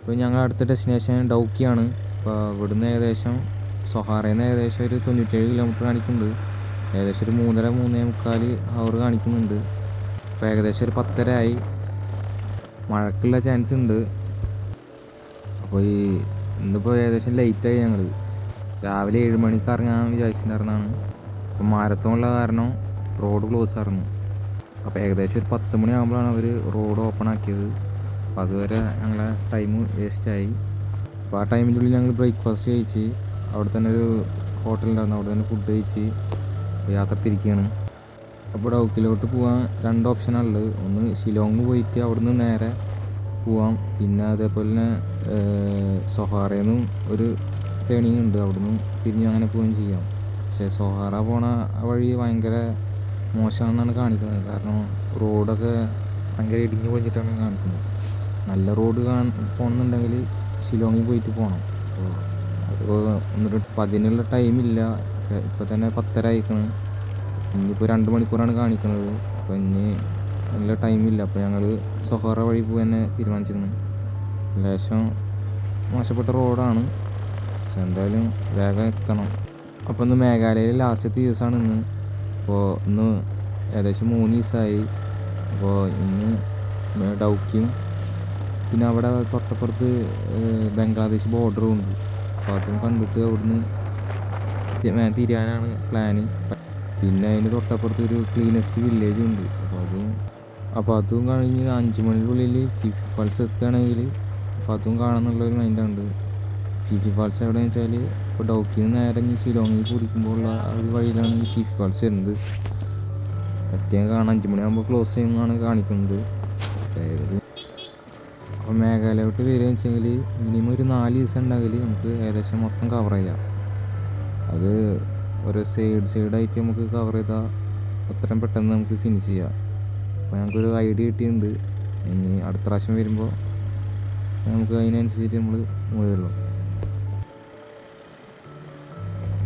ഇപ്പോൾ ഞങ്ങൾ അടുത്ത ഡെസ്റ്റിനേഷൻ ഡൗക്കിയാണ്. അപ്പോൾ ഇവിടുന്ന് ഏകദേശം സൊഹാറയിൽ നിന്ന് ഏകദേശം ഒരു 97 കിലോമീറ്റർ കാണിക്കുന്നുണ്ട്. ഏകദേശം ഒരു 3:30-3:45 കാണിക്കുന്നുണ്ട്. ഇപ്പോൾ ഏകദേശം ഒരു 10:30 ആയി. മഴക്കുള്ള ചാൻസ് ഉണ്ട്. അപ്പോൾ ഇന്നിപ്പോൾ ഏകദേശം ലേറ്റായി. ഞങ്ങൾ രാവിലെ 7 മണിക്ക് ഇറങ്ങാൻ വിചാരിച്ചിട്ടുണ്ടായിരുന്നതാണ്. അപ്പോൾ മാരത്തോണുള്ള കാരണം റോഡ് ക്ലോസ് ആയിരുന്നു. അപ്പോൾ ഏകദേശം ഒരു 10 മണിയാകുമ്പോഴാണ് അവർ റോഡ് ഓപ്പൺ ആക്കിയത്. അപ്പോൾ അതുവരെ ഞങ്ങളെ ടൈം വേസ്റ്റായി. അപ്പോൾ ആ ടൈമിൻ്റെ ഉള്ളിൽ ഞങ്ങൾ ബ്രേക്ക്ഫാസ്റ്റ് കഴിച്ച് അവിടെ തന്നെ ഒരു ഹോട്ടലുണ്ടായിരുന്നു, അവിടെ തന്നെ ഫുഡ് കഴിച്ച് യാത്ര തിരിക്കുകയാണ്. അപ്പോൾ ഡൗക്കിലോട്ട് പോകാൻ 2 ഓപ്ഷനാണുള്ളത്. ഒന്ന് ഷിലോങ് പോയിട്ട് അവിടുന്ന് നേരെ പോവാം. പിന്നെ അതേപോലെ തന്നെ സൊഹാറയിൽ നിന്നും ഒരു ടേണിങ് ഉണ്ട്, അവിടുന്ന് തിരിഞ്ഞ് അങ്ങനെ പോവുകയും ചെയ്യാം. പക്ഷേ സൊഹാറ പോണ വഴി ഭയങ്കര മോശമാണെന്നാണ് കാണിക്കുന്നത്. കാരണം റോഡൊക്കെ ഭയങ്കര ഇടിഞ്ഞു പൊളിഞ്ഞിട്ടാണ് കാണിക്കുന്നത്. നല്ല റോഡ് പോകണമെന്നുണ്ടെങ്കിൽ ഷിലോങ്ങിൽ പോയിട്ട് പോകണം. അപ്പോൾ എന്നിട്ട് 10 ടൈമില്ല. ഇപ്പോൾ തന്നെ 10:30 ആയിക്കണം. ഇനിയിപ്പോൾ 2 മണിക്കൂറാണ് കാണിക്കുന്നത്. അപ്പോൾ ഇനി നല്ല ടൈമില്ല. അപ്പോൾ ഞങ്ങൾ സൊഹാറ വഴി പോകാൻ തന്നെ തീരുമാനിച്ചിരുന്നു. ലേശം മോശപ്പെട്ട റോഡാണ്, പക്ഷെ എന്തായാലും വേഗം എത്തണം. അപ്പോൾ ഇന്ന് മേഘാലയയിലെ ലാസ്റ്റത്തെ ദിവസമാണ് ഇന്ന്. അപ്പോൾ ഇന്ന് ഏകദേശം 3 ദിവസമായി. അപ്പോൾ ഇന്ന് ഡൗക്കിയും പിന്നെ അവിടെ തൊട്ടപ്പുറത്ത് ബംഗ്ലാദേശ് ബോർഡറും ഉണ്ട്. അപ്പോൾ അതും കണ്ടിട്ട് അവിടുന്ന് തിരിയാനാണ് പ്ലാന്. പിന്നെ അതിന് തൊട്ടപ്പുറത്ത് ഒരു ക്ലീനസ്റ്റ് വില്ലേജും ഉണ്ട്. അപ്പോൾ അതും കഴിഞ്ഞ് 5 മണിക്കുള്ളിൽ ഫിഫി ഫാൾസ് എത്തുകയാണെങ്കിൽ അപ്പോൾ അതും കാണാമെന്നുള്ളൊരു മൈൻഡുണ്ട്. ഫിഫി ഫാൾസ് എവിടെയെന്ന് വെച്ചാൽ ഇപ്പോൾ ഡൗക്കിൽ നിന്ന് നേരെ ഷിലോങ്ങിൽ കുടിക്കുമ്പോൾ ഉള്ള ആ ഒരു വഴിയിലാണ് ഈ ഫിഫി ഫാൾസ് വരുന്നത്. പ്രത്യേകം കാണാൻ 5 മണിയാകുമ്പോൾ ക്ലോസ് ചെയ്യുന്നതാണ് കാണിക്കുന്നത്. അതായത് അപ്പോൾ മേഘാലയോട്ട് വരികയെന്ന് വെച്ചെങ്കിൽ മിനിമം ഒരു 4 ദിവസം ഉണ്ടെങ്കിൽ നമുക്ക് ഏകദേശം മൊത്തം കവർ ചെയ്യാം. അത് ഒരു സൈഡായിട്ട് നമുക്ക് കവർ ചെയ്താൽ അത്രയും പെട്ടെന്ന് നമുക്ക് ഫിനിഷ് ചെയ്യാം. അപ്പോൾ ഞങ്ങൾക്കൊരു ഐഡിയ കിട്ടിയിട്ടുണ്ട്. ഇനി അടുത്ത പ്രാവശ്യം വരുമ്പോൾ നമുക്ക് അതിനനുസരിച്ചിട്ട് നമ്മൾ പോയുള്ളൂ.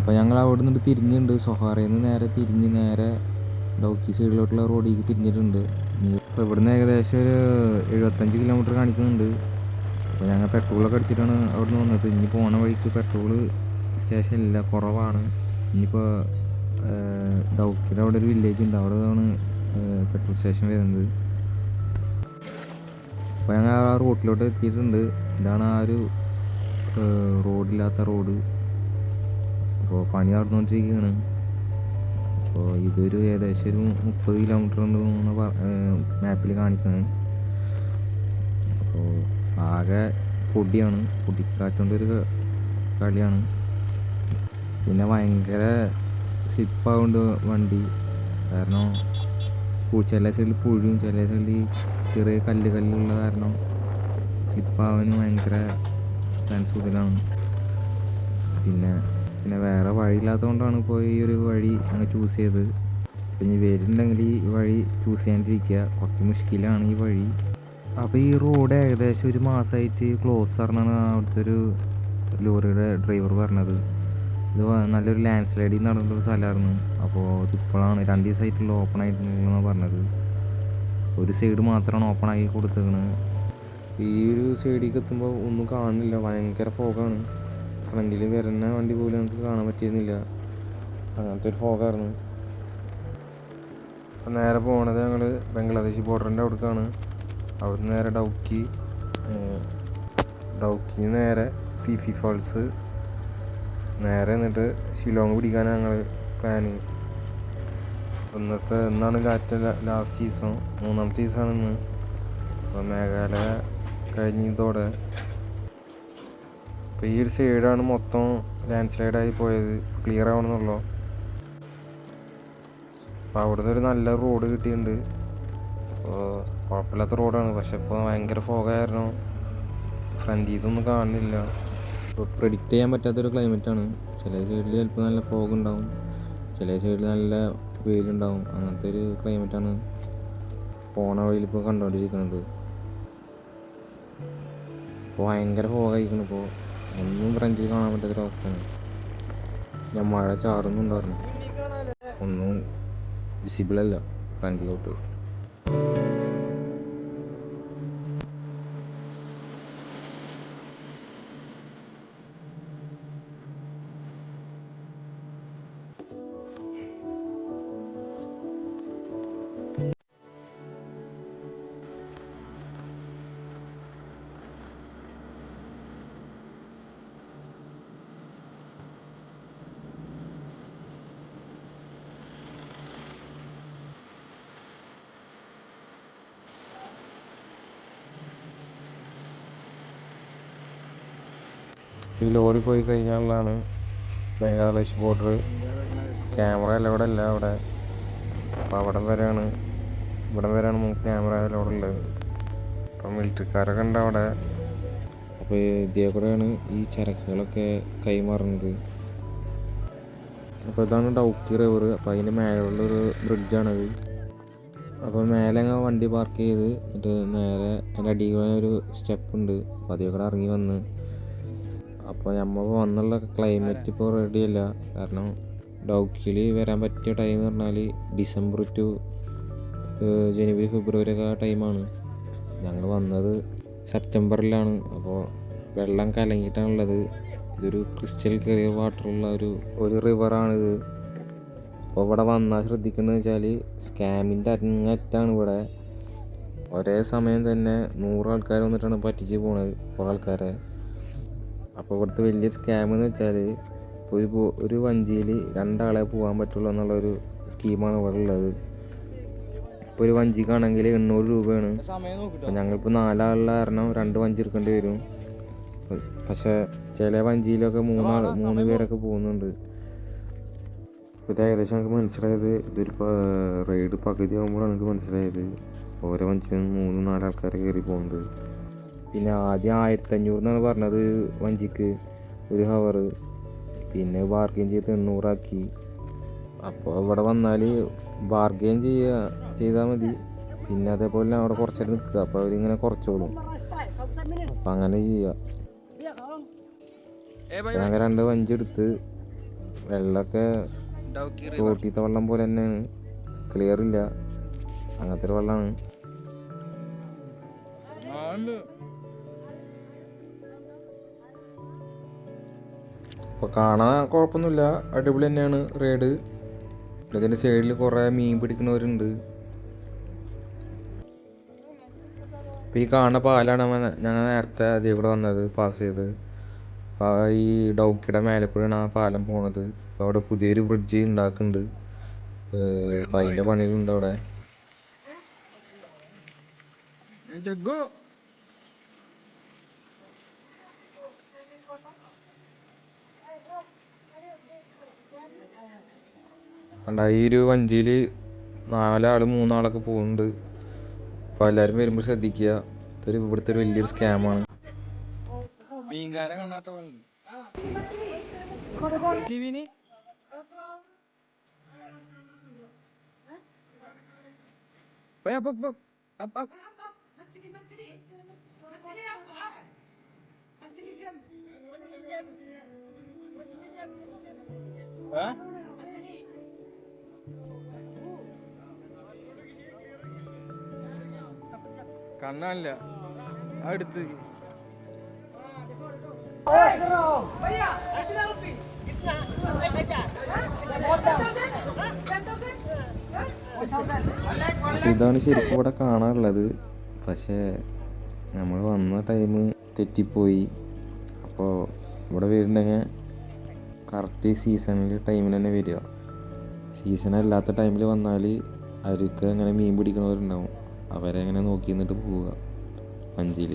അപ്പോൾ ഞങ്ങൾ അവിടെ നിന്നിട്ട് തിരിഞ്ഞിട്ടുണ്ട്. സൊഹാറയിൽ നിന്ന് നേരെ തിരിഞ്ഞ് നേരെ ഡൗക്കി സൈഡിലോട്ടുള്ള റോഡിലേക്ക് തിരിഞ്ഞിട്ടുണ്ട്. ഇപ്പോൾ ഇവിടുന്ന് ഏകദേശം ഒരു 75 കിലോമീറ്റർ കാണിക്കുന്നുണ്ട്. അപ്പോൾ ഞങ്ങൾ പെട്രോളൊക്കെ അടിച്ചിട്ടാണ് അവിടെ നിന്ന് വന്നത്. ഇനി പോണ വഴിക്ക് പെട്രോൾ സ്റ്റേഷനില്ല, കുറവാണ്. ഇനിയിപ്പോൾ ഡൗക്കിൻ്റെ അവിടെ ഒരു വില്ലേജ് ഉണ്ട്, അവിടെയാണ് പെട്രോൾ സ്റ്റേഷൻ വരുന്നത്. അപ്പോൾ ഞങ്ങൾ ആ റോഡിലോട്ട് എത്തിയിട്ടുണ്ട്. ഇതാണ് ആ ഒരു റോഡില്ലാത്ത റോഡ്. അപ്പോൾ പണി നടന്നുകൊണ്ടിരിക്കുകയാണ്. അപ്പോൾ ഇതൊരു ഏകദേശം ഒരു 30 കിലോമീറ്റർ ഉണ്ട് മാപ്പിൽ കാണിക്കുന്നത്. അപ്പോൾ ആകെ പൊടിയാണ്, പൊടിക്കാറ്റുകൊണ്ടൊരു കളിയാണ്. പിന്നെ ഭയങ്കര സ്ലിപ്പാവുണ്ട് വണ്ടി. കാരണം ചില സൈഡിൽ പുഴും ചില സൈഡിൽ ചെറിയ കല്ലുള്ള കാരണം സ്ലിപ്പാവാൻ ഭയങ്കര ചാൻസ് കൂടുതലാണ്. പിന്നെ വേറെ വഴിയില്ലാത്തതുകൊണ്ടാണ് ഇപ്പോൾ ഈ ഒരു വഴി അങ്ങ് ചൂസ് ചെയ്തത്. പിന്നെ വരുന്നുണ്ടെങ്കിൽ ഈ വഴി ചൂസ് ചെയ്യാണ്ടിരിക്കുക, കുറച്ച് മുഷ്കിലാണ് ഈ വഴി. അപ്പോൾ ഈ റോഡ് ഏകദേശം ഒരു മാസമായിട്ട് ക്ലോസ് ആണെന്നാണ് അവിടുത്തെ ഒരു ലോറിയുടെ ഡ്രൈവർ പറഞ്ഞത്. ഇത് നല്ലൊരു ലാൻഡ് സ്ലൈഡിങ് നടന്നൊരു സ്ഥലമായിരുന്നു. അപ്പോൾ ഇതിപ്പോഴാണ് 2 ദിവസമായിട്ടുള്ള ഓപ്പൺ ആയിട്ടുള്ളതെന്നാണ് പറഞ്ഞത്. ഒരു സൈഡ് മാത്രമാണ് ഓപ്പൺ ആക്കി കൊടുത്തേക്കുന്നത്. ഈ ഒരു സൈഡിലേക്ക് എത്തുമ്പോൾ ഒന്നും കാണുന്നില്ല, ഭയങ്കര ഫോഗാണ്. ഫ്രണ്ടിൽ വരുന്ന വണ്ടി പോലും നമുക്ക് കാണാൻ പറ്റിയിരുന്നില്ല, അങ്ങനത്തെ ഒരു ഫോഗായിരുന്നു. അപ്പം നേരെ പോണത് ഞങ്ങൾ ബംഗ്ലാദേശ് ബോർഡറിൻ്റെ അവിടേക്കാണ്. അവിടുന്ന് നേരെ ഡൗക്കി നേരെ ഫിഫി ഫാൾസ് നേരെ എന്നിട്ട് ഷിലോങ് പിടിക്കാനാണ് ഞങ്ങൾ പ്ലാന്. ഇന്നാണ് ലാസ്റ്റ് ദിവസം, 3ാമത്തെ ദിവസമാണ് ഇന്ന്. അപ്പോൾ മേഘാലയ കഴിഞ്ഞതോടെ അപ്പോൾ ഈ ഒരു സൈഡാണ് മൊത്തം ലാൻഡ് സ്ലൈഡായി പോയത്, ക്ലിയർ ആവണമെന്നുള്ളൂ. അപ്പോൾ അവിടുന്ന് ഒരു നല്ല റോഡ് കിട്ടിയിട്ടുണ്ട്. അപ്പോൾ കുഴപ്പമില്ലാത്ത റോഡാണ്, പക്ഷെ ഇപ്പോൾ ഭയങ്കര ഫോഗായിരുന്നു, ഫ്രണ്ടിൽ ഇതൊന്നും കാണുന്നില്ല. ഇപ്പോൾ പ്രെഡിക്റ്റ് ചെയ്യാൻ പറ്റാത്തൊരു ക്ലൈമറ്റാണ്. ചില സൈഡിൽ ചിലപ്പോൾ നല്ല ഫോഗ് ഉണ്ടാവും, ചില സൈഡിൽ നല്ല വെയിലുണ്ടാവും. അങ്ങനത്തെ ഒരു ക്ലൈമറ്റാണ് പോണ വഴിയിൽ ഇപ്പോൾ കണ്ടുകൊണ്ടിരിക്കുന്നത്. ഇപ്പോൾ ഭയങ്കര ഫോഗായിരിക്കണം. ഇപ്പോൾ ഒന്നും ഫ്രണ്ടിൽ കാണാൻ പറ്റാത്തൊരവസ്ഥയാണ്. ഞാൻ മഴ ചാറുന്നുണ്ടായിരുന്നു, ഒന്നും വിസിബിളല്ല ഫ്രണ്ടിലോട്ട്. ഈ ലോറി പോയി കഴിഞ്ഞാലുള്ളതാണ് ബംഗ്ലാദേശ് ബോർഡർ. ക്യാമറ അലൗഡ് അല്ല അവിടെ. അപ്പോൾ ഇവിടം വരെയാണ് നമുക്ക് ക്യാമറ അലൗഡ് ഉള്ളത്. അപ്പം മിലിറ്ററിക്കാരൊക്കെ ഉണ്ട് അവിടെ. അപ്പോൾ ഇതിൽ കൂടെയാണ് ഈ ചരക്കുകളൊക്കെ കൈമാറുന്നത്. അപ്പോൾ ഇതാണ് ഡൗക്കി റിവർ. അപ്പോൾ അതിൻ്റെ മേലുള്ളൊരു ബ്രിഡ്ജാണത്. അപ്പോൾ മേലെ അങ്ങ് വണ്ടി പാർക്ക് ചെയ്ത് എന്നിട്ട് നേരെ അതിൻ്റെ അടിയിൽ ഒരു സ്റ്റെപ്പ് ഉണ്ട്. അപ്പോൾ അതിൽ കൂടെ ഇറങ്ങി വന്ന്. അപ്പോൾ നമ്മൾ വന്നുള്ള ക്ലൈമറ്റ് ഇപ്പോൾ റെഡിയല്ല. കാരണം ഡൗക്കിയിൽ വരാൻ പറ്റിയ ടൈം എന്ന് പറഞ്ഞാൽ ഡിസംബർ ടു ജനുവരി ഫെബ്രുവരി ഒക്കെ ആ ടൈമാണ്. ഞങ്ങൾ വന്നത് സെപ്റ്റംബറിലാണ്. അപ്പോൾ വെള്ളം കലങ്ങിയിട്ടാണുള്ളത്. ഇതൊരു ക്രിസ്റ്റൽ ക്ലിയർ വാട്ടറുള്ള ഒരു റിവറാണിത്. അപ്പോൾ ഇവിടെ വന്നാൽ ശ്രദ്ധിക്കുന്നത് വെച്ചാൽ സ്കാമിൻ്റെ അങ്ങറ്റാണ് ഇവിടെ. ഒരേ സമയം തന്നെ 100 ആൾക്കാർ വന്നിട്ടാണ് പറ്റിച്ച് പോണത്, കുറേ ആൾക്കാരെ. അപ്പോൾ ഇവിടുത്തെ വലിയൊരു സ്കാം എന്ന് വെച്ചാൽ ഒരു വഞ്ചിയിൽ 2 ആളെ പോകാൻ പറ്റുള്ളൂ എന്നുള്ളൊരു സ്കീമാണ് ഇവിടെ ഉള്ളത്. ഇപ്പോൾ ഒരു വഞ്ചിക്കാണെങ്കിൽ 800 രൂപയാണ്. അപ്പോൾ ഞങ്ങളിപ്പോൾ 4 ആളുള്ള കാരണം 2 വഞ്ചി എടുക്കേണ്ടി വരും. പക്ഷേ ചില വഞ്ചിയിലൊക്കെ 3 പേരൊക്കെ പോകുന്നുണ്ട്. അപ്പോൾ ഇത് ഏകദേശം നമുക്ക് മനസ്സിലായത് ഇതൊരു റൈഡ് പകുതി ആകുമ്പോഴാണ് എനിക്ക് മനസ്സിലായത് ഓരോ വഞ്ചിയും 3-4 ആൾക്കാർ കയറി പോകുന്നത്. പിന്നെ ആദ്യം 1500 എന്നാണ് പറഞ്ഞത് വഞ്ചിക്ക് ഒരു ഹവർ. പിന്നെ ബാർഗെയിൻ ചെയ്ത് 800 ആക്കി. അപ്പോൾ ഇവിടെ വന്നാൽ ബാർഗെയിൻ ചെയ്താൽ മതി. പിന്നെ അതേപോലെ അവിടെ കുറച്ചേരം നിൽക്കുക. അപ്പോൾ അവരിങ്ങനെ കുറച്ചോളും. അപ്പം അങ്ങനെ ചെയ്യുക. ഞങ്ങൾ 2 വഞ്ചി എടുത്ത്. വെള്ളമൊക്കെ തോട്ടീത്തെ വെള്ളം പോലെ തന്നെയാണ്, ക്ലിയർ ഇല്ല, അങ്ങനത്തെ ഒരു വെള്ളമാണ്. അപ്പോൾ കാണാൻ കുഴപ്പമൊന്നുമില്ല, അടിപൊളി തന്നെയാണ് റൈഡ്. ഇതിൻ്റെ സൈഡിൽ കുറേ മീൻ പിടിക്കുന്നവരുണ്ട്. അപ്പോൾ ഈ കാണുന്ന പാലാണ് ഞങ്ങൾ നേരത്തെ അതേ കൂടെ വന്നത് പാസ് ചെയ്ത്. അപ്പോൾ ഈ ഡൗക്കിയുടെ മേലെ കൂടെയാണ് ആ പാലം പോണത്. അപ്പോൾ അവിടെ പുതിയൊരു ബ്രിഡ്ജ് ഉണ്ടാക്കുന്നുണ്ട്. അപ്പോൾ അതിൻ്റെ പണികളുണ്ട് അവിടെ. കണ്ട ഈ ഒരു വഞ്ചിയിൽ 4 ആൾ 3 ആളൊക്കെ പോകുന്നുണ്ട്. അപ്പോൾ എല്ലാവരും വരുമ്പോൾ ശ്രദ്ധിക്കുക. ഇവിടുത്തെ ഒരു വലിയൊരു സ്കാമാണ്. കണ്ണല്ല അടുത്ത് ഇതാണ് ശരിക്കും ഇവിടെ കാണാനുള്ളത്. പക്ഷേ നമ്മൾ വന്ന ടൈം തെറ്റിപ്പോയി. അപ്പോൾ ഇവിടെ വരുന്നുണ്ടെങ്കിൽ കറക്റ്റ് സീസണിൽ ടൈമിൽ തന്നെ വരിക. സീസണല്ലാത്ത ടൈമിൽ വന്നാൽ അവർക്ക് അങ്ങനെ മീൻ പിടിക്കണവരുണ്ടാവും. അവരെ അങ്ങനെ നോക്കി നിന്നിട്ട് പോവുക വഞ്ചിയിൽ,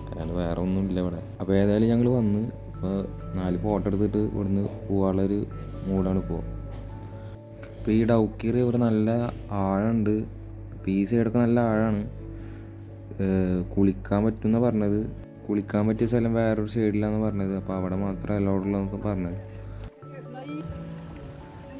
അല്ലാണ്ട് വേറെ ഒന്നുമില്ല ഇവിടെ. അപ്പോൾ ഏതായാലും ഞങ്ങൾ വന്ന് ഇപ്പോൾ 4 ഫോട്ടോ എടുത്തിട്ട് ഇവിടുന്ന് പോകാനുള്ളൊരു മൂഡാണ് ഇപ്പോൾ. ഇപ്പോൾ ഈ ഡൗക്കി റിവർ നല്ല ആഴമുണ്ട്. അപ്പോൾ ഈ സൈഡൊക്കെ നല്ല ആഴമാണ്. കുളിക്കാൻ പറ്റുമെന്നാണ് പറഞ്ഞത്. കുളിക്കാൻ പറ്റിയ സ്ഥലം വേറൊരു സൈഡിലാണെന്ന് പറഞ്ഞത്. അപ്പോൾ അവിടെ മാത്രം അലൗഡ് ഉള്ളതെന്നൊക്കെ പറഞ്ഞത്. Where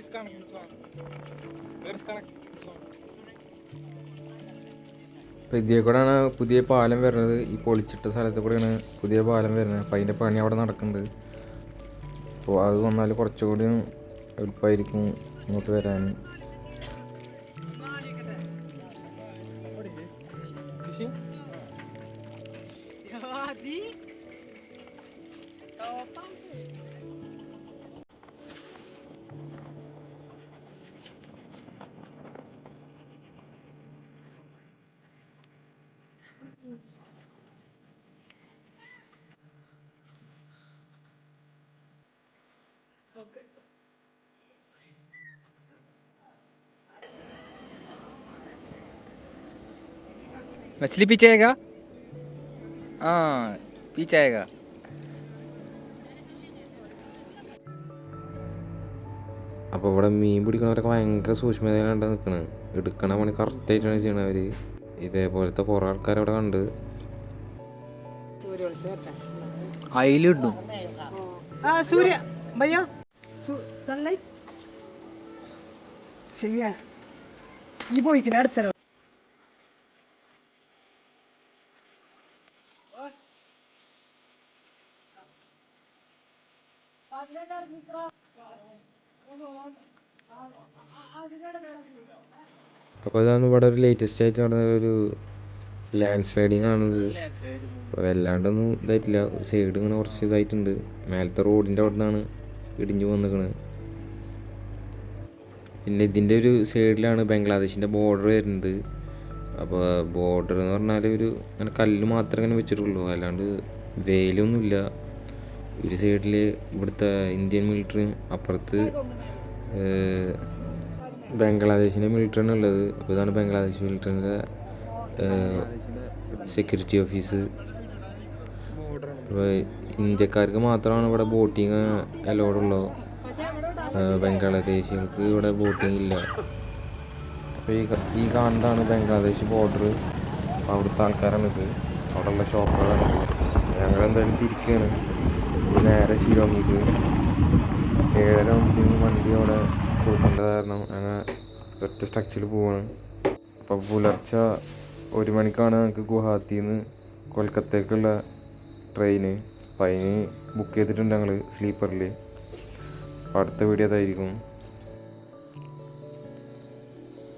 is connect this one? Where is connect this one? അപ്പോൾ ഇതിൽ കൂടെയാണ് പുതിയ പാലം വരുന്നത്. ഈ പൊളിച്ചിട്ട സ്ഥലത്ത് കൂടെയാണ് പുതിയ പാലം വരുന്നത്. അപ്പോൾ അതിൻ്റെ പണി അവിടെ നടക്കുന്നുണ്ട്. അപ്പോൾ അത് വന്നാൽ കുറച്ചുകൂടി എളുപ്പമായിരിക്കും ഇങ്ങോട്ട് വരാൻ. Fishing? मछली पीछे आएगा. हाँ पीछे आएगा. അപ്പോൾ ഇവിടെ മീൻ പിടിക്കണവരൊക്കെ ഭയങ്കര സൂക്ഷ്മതയിലാണ് നിൽക്കുന്നത്. എടുക്കണ പണി കറക്റ്റായിട്ടാണ് ചെയ്യണത് അവർ. ഇതേപോലത്തെ കുറേ ആൾക്കാർ അവിടെ കണ്ട്. അയിലിടും. സൂര്യ ഭയ്യ സൺലൈറ്റ് ശരിയാ. ഈ പോയിക്കണ അടുത്ത അപ്പോൾ ഇതാണ് ഇവിടെ ഒരു ലേറ്റസ്റ്റ് ആയിട്ട് നടന്ന ഒരു ലാൻഡ് സ്ലൈഡിങ് ആണത്. അപ്പോൾ വല്ലാണ്ടൊന്നും ഇതായിട്ടില്ല. ഒരു സൈഡ് ഇങ്ങനെ കുറച്ച് ഇതായിട്ടുണ്ട്. മേലത്തെ റോഡിൻ്റെ അവിടെ നിന്നാണ് ഇടിഞ്ഞു വന്നിക്കണത്. പിന്നെ ഇതിൻ്റെ ഒരു സൈഡിലാണ് ബംഗ്ലാദേശിൻ്റെ ബോർഡർ വരുന്നത്. അപ്പോൾ ബോർഡർ എന്ന് പറഞ്ഞാൽ ഒരു അങ്ങനെ കല്ല് മാത്രമേ ഇങ്ങനെ വെച്ചിട്ടുള്ളൂ, അല്ലാണ്ട് വേലൊന്നുമില്ല. ഒരു സൈഡിൽ ഇവിടുത്തെ ഇന്ത്യൻ മിലിറ്ററിയും അപ്പുറത്ത് ബംഗ്ലാദേശിൻ്റെ മിലിറ്ററിയാണ് ഉള്ളത്. അപ്പോൾ ഇതാണ് ബംഗ്ലാദേശ് മിലിറ്ററിൻ്റെ സെക്യൂരിറ്റി ഓഫീസ്. അപ്പോൾ ഇന്ത്യക്കാർക്ക് മാത്രമാണ് ഇവിടെ ബോട്ടിങ് അലൗഡ് ഉള്ളത്. ബംഗ്ലാദേശികൾക്ക് ഇവിടെ ബോട്ടിങ് ഇല്ല. അപ്പോൾ ഈ കാണുന്നതാണ് ബംഗ്ലാദേശ് ബോർഡർ. അപ്പോൾ അവിടുത്തെ ആൾക്കാരാണിത്, അവിടെയുള്ള ഷോപ്പുകളാണിത്. ഞങ്ങളെന്തായാലും തിരിക്കുകയാണ്. നേരെ ശിലോങ്ങിക്ക് 7:30 വണ്ടി അവിടെ കൊടുക്കേണ്ട കാരണം ഞങ്ങൾ ഒറ്റ സ്ട്രക്ചറിൽ പോവാണ്. അപ്പോൾ പുലർച്ചെ 1 മണിക്കാണ് ഞങ്ങൾക്ക് ഗുവാഹത്തിയിൽ നിന്ന് കൊൽക്കത്തയ്ക്കുള്ള ട്രെയിന്. അപ്പോൾ അതിന് ബുക്ക് ചെയ്തിട്ടുണ്ട് ഞങ്ങൾ സ്ലീപ്പറിൽ. അപ്പോൾ അടുത്ത വീഡിയോ അതായിരിക്കും.